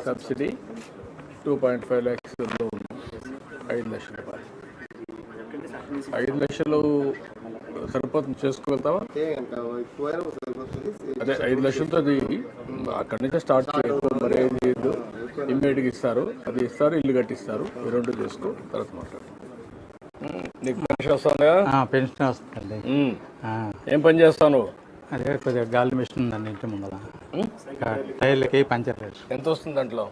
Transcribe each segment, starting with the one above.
Subsidy 2.5 lakhs loan 5 లక్షల రూపాయలు. 5 లక్షలు సరిపోతుంది, చేసుకోగలుగుతావా? అదే 5 లక్షలతో అది అక్కడి నుంచే స్టార్ట్ చేయకు. మరి ఏం చేయదు, ఇమ్మీడియట్గా ఇస్తారు, అది ఇస్తారు, ఇల్లు కట్టిస్తారు. ఈ రెండు చేసుకో, తర్వాత మాట్లాడు. నీకు పెన్షన్ వస్తుందా? పెన్షన్ వస్తుంది. ఏం పని చేస్తావు? అదే కొద్దిగా గాలి మిషన్ ఉందండి ఇంటి ముందర, టైర్లకి పంచర్ లేదు. ఎంత వస్తుంది దాంట్లో?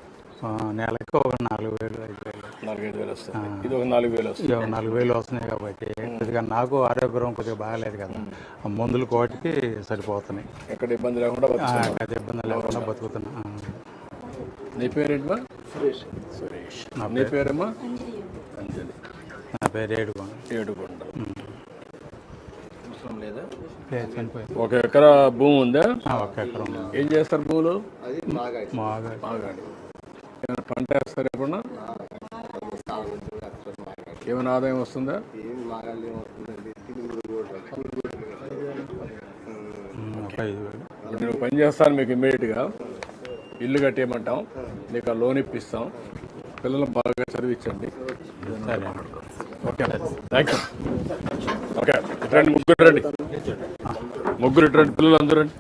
నెలకి ఒక 4,000 5,000 4,000 వస్తుంది. ఇది ఒక 4,000 వస్తుంది. 4,000 వస్తున్నాయి కాబట్టి కొద్దిగా నాకు ఆరోగ్యం కొద్దిగా బాగాలేదు కదా, మందులు కోటికి సరిపోతున్నాయి. ఎక్కడ ఇబ్బంది లేకుండా ఇబ్బంది లేకుండా బతుకుతున్నా. నీ పేరేంటమ్మా? సురేష్. నీ పేరమ్మా? అంజలి. నా పేరు ఏడుకొండ. లేదా? ఒక ఎకరా భూమి ఉందా? ఒక ఎకరం. ఏం చేస్తారు భూములు? మాగాడి. ఏమైనా పంట వేస్తారు? ఎప్పుడన్నా ఏమైనా ఆదాయం వస్తుందా? నేను పని చేస్తాను, మీకు ఇమ్మీడియట్గా ఇల్లు కట్టేయమంటాం, నీకు ఆ లోన్ ఇప్పిస్తాం, పిల్లలు బాగా చదివించండి. Okay, thank you. ఓకే, ఇట్రండి, ముగ్గురు ఇట్రండి, పిల్లలు అందరూ రండి.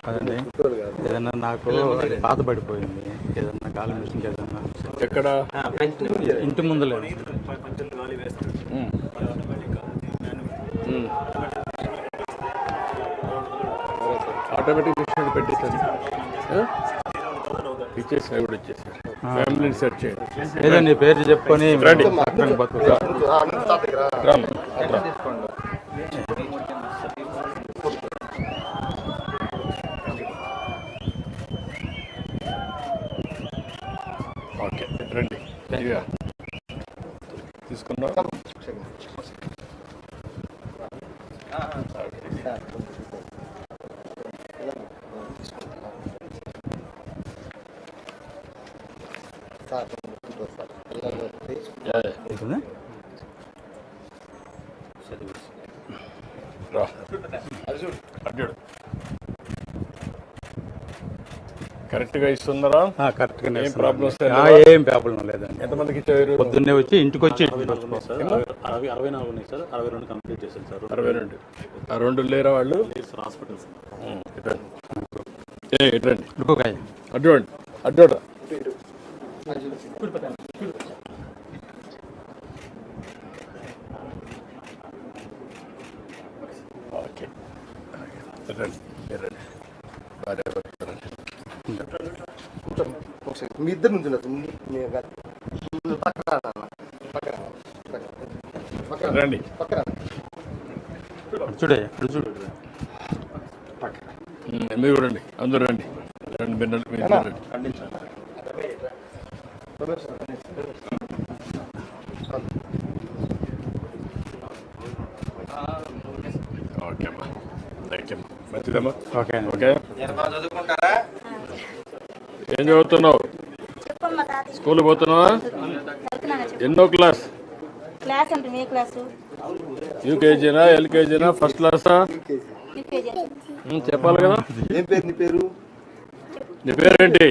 అదండి, ఏదన్నా నాకు పాత పడిపోయింది, ఏదన్నా గాలి మిషన్ ఏదన్నా. ఎక్కడ? ఇంటి ముందు లేదు. ఆటోమేటిక్ మిషన్ పెట్టేసాను, ఇచ్చేసి కూడా ఇచ్చేసాను. ఫ్యామిలీని సెట్ చేయండి. ఏదండి పేరు చెప్పుకొని రండి. ఓకే, రండి. తీసుకున్నా. కరెక్ట్గా ఇస్తున్నారా? కరెక్ట్గా. ఏం ప్రాబ్లమ్స్? ఏం ప్రాబ్లం లేదండి. ఎంతమందికి ఇచ్చారు? పొద్దున్నే వచ్చి ఇంటికి వచ్చి 64 ఉన్నాయి సార్, 62 కంప్లీట్ చేశారు సార్. 62. ఆ 2 లేరా వాళ్ళు? హాస్పిటల్స్. ఇట్రండి, అడ్డు ఓకే. మీ ఇద్దరు నుంచి రండి. చూడే మీరు కూడా రండి, అందరూ రండి. ఓకే అమ్మా, థ్యాంక్ యూ. మంచిదమ్మా. ఓకే. ఓకే, ఏం చదువుతున్నావు? స్కూల్ పోతున్నావా? ఎన్నో క్లాస్? యూకేజీనా, ఎల్కేజీనా, ఫస్ట్ క్లాసా? చెప్పాలి కదా. ఏం పేరు నీ పేరు? నీ పేరేంటి?